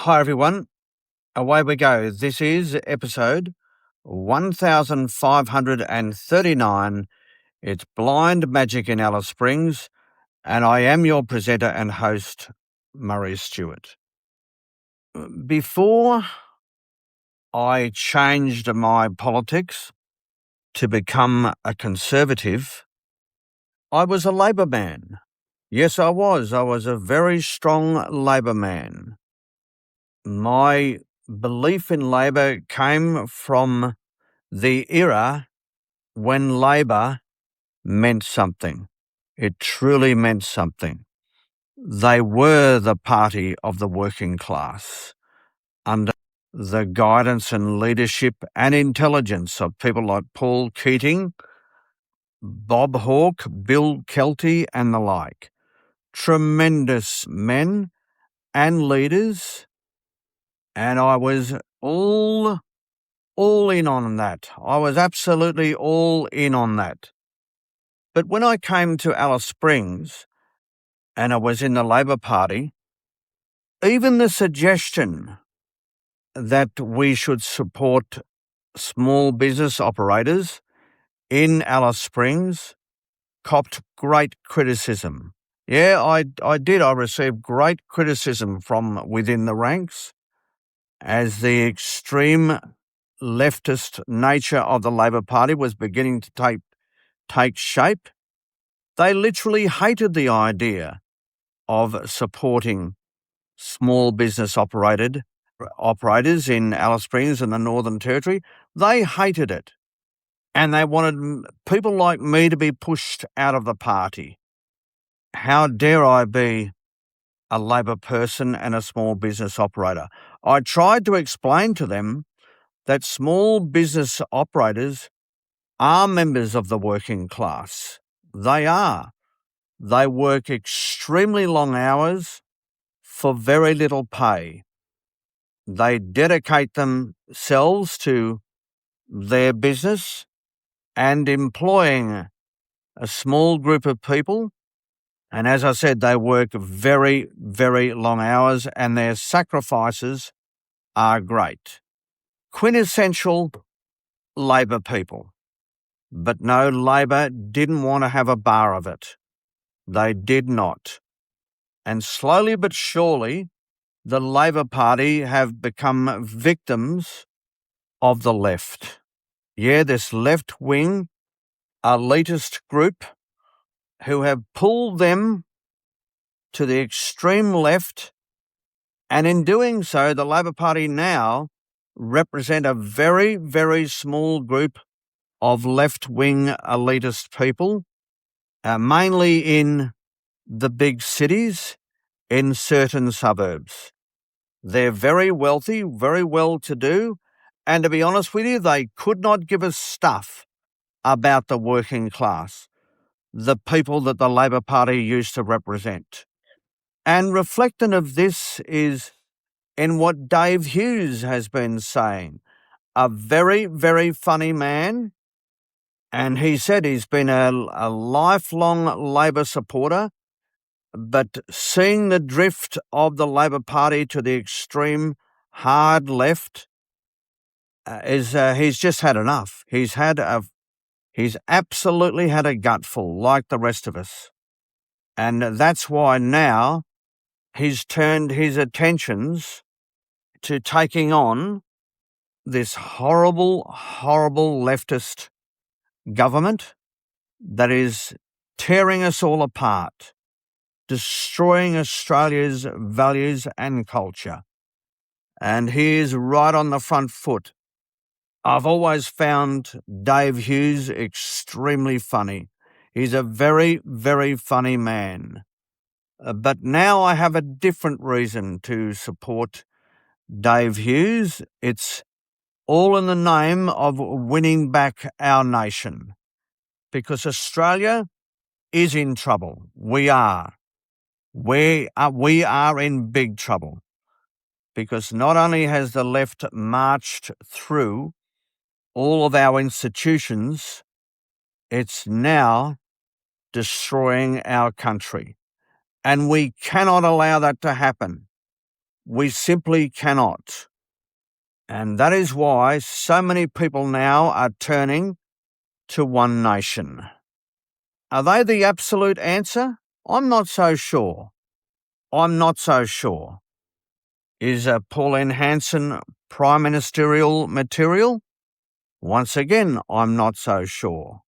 Hi, everyone. Away we go. This is episode 1539. It's Blind Magic in Alice Springs, and I am your presenter and host, Murray Stewart. Before I changed my politics to become a Conservative, I was a Labor man. Yes, I was. I was a very strong Labor man. My belief in Labor came from the era when Labor meant something. It truly meant something. They were the party of the working class under the guidance and leadership and intelligence of people like Paul Keating, Bob Hawke, Bill Kelty, and the like. Tremendous men and leaders, and I was all in on that. I was absolutely all in on that. But when I came to Alice Springs and I was in the Labor Party, even the suggestion that we should support small business operators in Alice Springs copped great criticism. Yeah, I did. I received great criticism from within the ranks as the extreme leftist nature of the Labor Party was beginning to take shape. They literally hated the idea of supporting small business operators in Alice Springs and the Northern Territory. They hated it. And they wanted people like me to be pushed out of the party. How dare I be a Labor person and a small business operator? I tried to explain to them that small business operators are members of the working class. They are. They work extremely long hours for very little pay. They dedicate themselves to their business and employing a small group of people. And as I said, they work very, very long hours and their sacrifices are great. Quintessential Labor people. But no, Labor didn't want to have a bar of it. They did not. And slowly but surely, the Labor Party have become victims of the left. Yeah, this left-wing elitist group who have pulled them to the extreme left, and in doing so, the Labor Party now represent a very, very small group of left-wing elitist people, mainly in the big cities, in certain suburbs. They're very wealthy, very well-to-do, and to be honest with you, they could not give a stuff about the working class, the people that the Labor Party used to represent. And reflectant of this is in what Dave Hughes has been saying, a very, very funny man, and he said he's been a lifelong Labor supporter, but seeing the drift of the Labor Party to the extreme hard left he's just had enough. He's absolutely had a gutful, like the rest of us, and that's why now he's turned his attentions to taking on this horrible, horrible leftist government that is tearing us all apart, destroying Australia's values and culture. And he is right on the front foot. I've always found Dave Hughes extremely funny. He's a very, very funny man. But now I have a different reason to support Dave Hughes. It's all in the name of winning back our nation. Because Australia is in trouble. We are. We are in big trouble. Because not only has the left marched through all of our institutions, it's now destroying our country. And we cannot allow that to happen. We simply cannot. And that is why so many people now are turning to one nation. Are they the absolute answer? I'm not so sure. Is Pauline Hanson prime ministerial material? Once again, I'm not so sure.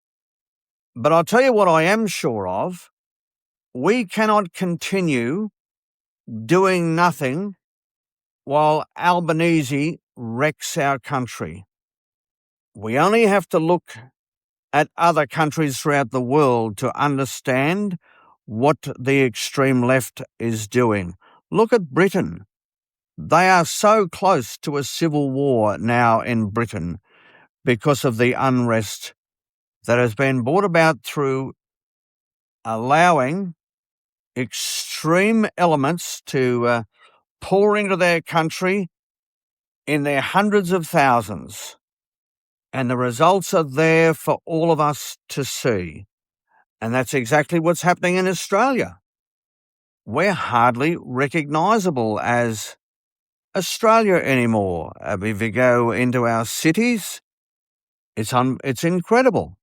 But I'll tell you what I am sure of. We cannot continue doing nothing while Albanese wrecks our country. We only have to look at other countries throughout the world to understand what the extreme left is doing. Look at Britain. They are so close to a civil war now in Britain because of the unrest that has been brought about through allowing extreme elements to pour into their country in their hundreds of thousands. And the results are there for all of us to see. And that's exactly what's happening in Australia. We're hardly recognisable as Australia anymore. If you go into our cities, it's incredible.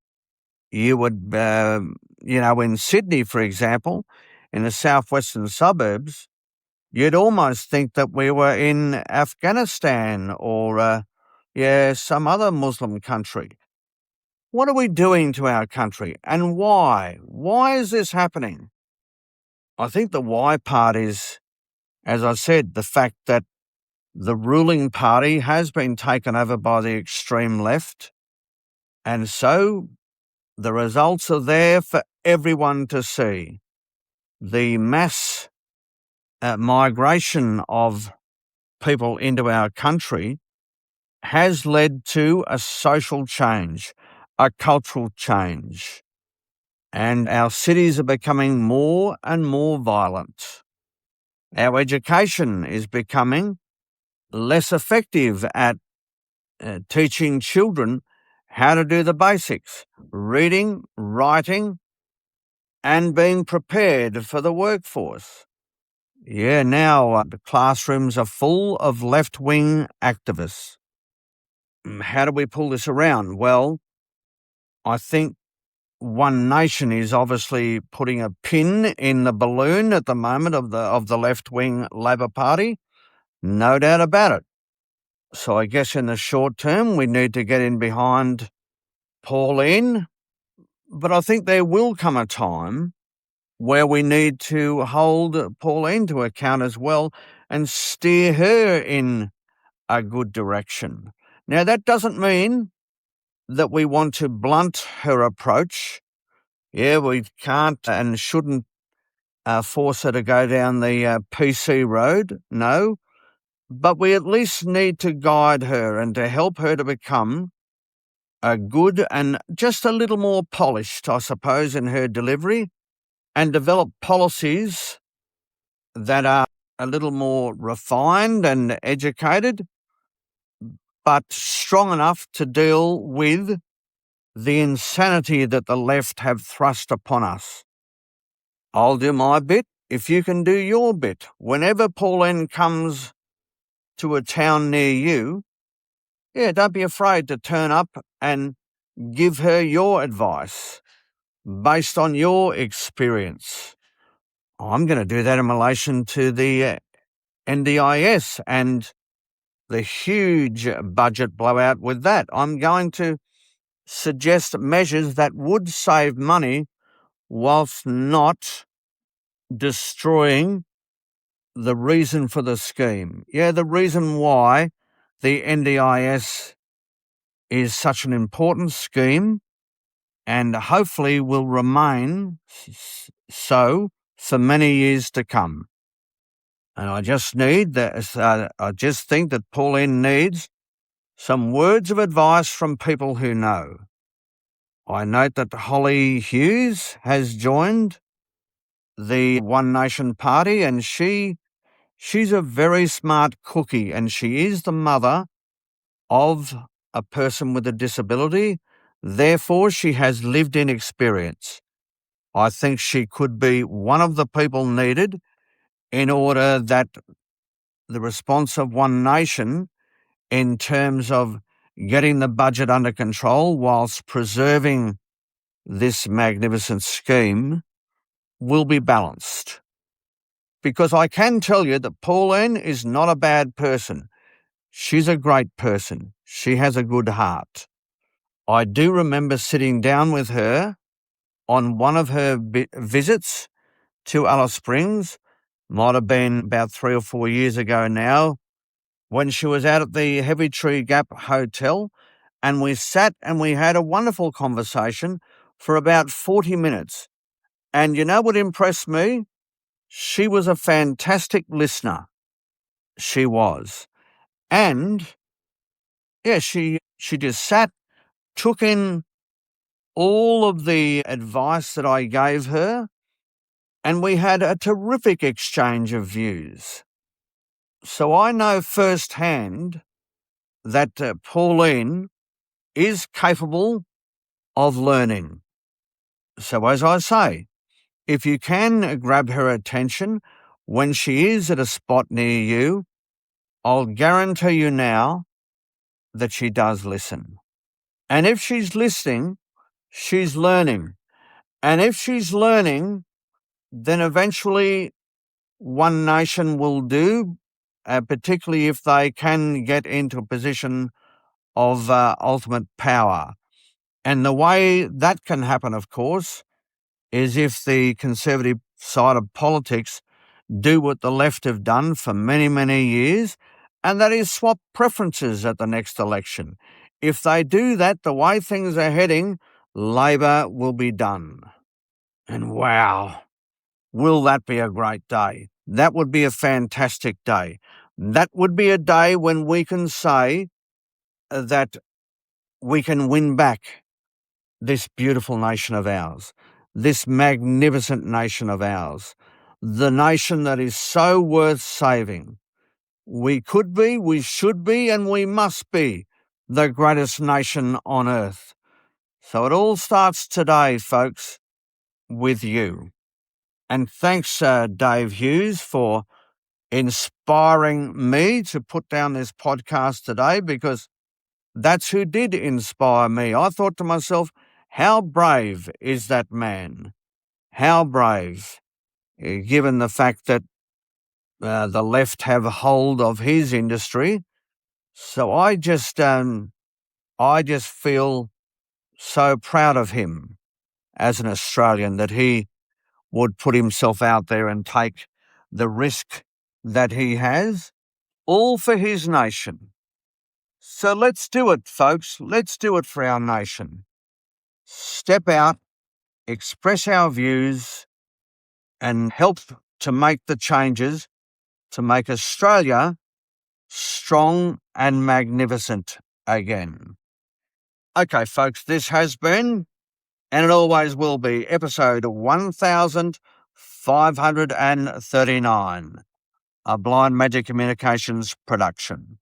You would, in Sydney, for example, in the southwestern suburbs, you'd almost think that we were in Afghanistan or, some other Muslim country. What are we doing to our country, and why? Why is this happening? I think the why part is, as I said, the fact that the ruling party has been taken over by the extreme left, and so the results are there for everyone to see. The mass migration of people into our country has led to a social change, a cultural change, and our cities are becoming more and more violent. Our education is becoming less effective at teaching children how to do the basics, reading, writing, and being prepared for the workforce. Now the classrooms are full of left-wing activists. How do we pull this around? Well, I think One Nation is obviously putting a pin in the balloon at the moment of the left-wing Labor Party. No doubt about it. So I guess in the short term, we need to get in behind Pauline. But I think there will come a time where we need to hold Pauline to account as well and steer her in a good direction. Now, that doesn't mean that we want to blunt her approach. We can't and shouldn't force her to go down the PC road, no. But we at least need to guide her and to help her to become a good and just a little more polished, I suppose, in her delivery, and develop policies that are a little more refined and educated, but strong enough to deal with the insanity that the left have thrust upon us. I'll do my bit if you can do your bit. Whenever Pauline comes to a town near you, don't be afraid to turn up and give her your advice based on your experience. I'm going to do that in relation to the NDIS and the huge budget blowout with that. I'm going to suggest measures that would save money whilst not destroying the reason for the scheme. The reason why the NDIS is such an important scheme and hopefully will remain so for many years to come. And I just think that Pauline needs some words of advice from people who know. I note that Holly Hughes has joined the One Nation Party, and she's a very smart cookie, and she is the mother of a person with a disability. Therefore, she has lived-in experience. I think she could be one of the people needed in order that the response of One Nation in terms of getting the budget under control whilst preserving this magnificent scheme will be balanced. Because I can tell you that Pauline is not a bad person. She's a great person. She has a good heart. I do remember sitting down with her on one of her visits to Alice Springs, might have been about 3 or 4 years ago now, when she was out at the Heavy Tree Gap Hotel, and we sat and we had a wonderful conversation for about 40 minutes. And you know what impressed me? She was a fantastic listener. She was. And, yeah, she just sat, took in all of the advice that I gave her, and we had a terrific exchange of views. So I know firsthand that Pauline is capable of learning. So as I say, if you can grab her attention when she is at a spot near you, I'll guarantee you now that she does listen. And if she's listening, she's learning. And if she's learning, then eventually One Nation will do, particularly if they can get into a position of ultimate power. And the way that can happen, of course, is if the Conservative side of politics do what the left have done for many, many years, and that is swap preferences at the next election. If they do that, the way things are heading, Labor will be done. And wow, will that be a great day? That would be a fantastic day. That would be a day when we can say that we can win back this beautiful nation of ours, this magnificent nation of ours, the nation that is so worth saving. We could be, we should be, and we must be the greatest nation on earth. So it all starts today, folks, with you. And thanks, Dave Hughes, for inspiring me to put down this podcast today, because that's who did inspire me. I thought to myself, how brave is that man? How brave, given the fact that the left have hold of his industry. So I just feel so proud of him as an Australian that he would put himself out there and take the risk that he has, all for his nation. So let's do it, folks. Let's do it for our nation. Step out, express our views, and help to make the changes to make Australia strong and magnificent again. Okay, folks, this has been, and it always will be, episode 1539, a Blind Magic Communications production.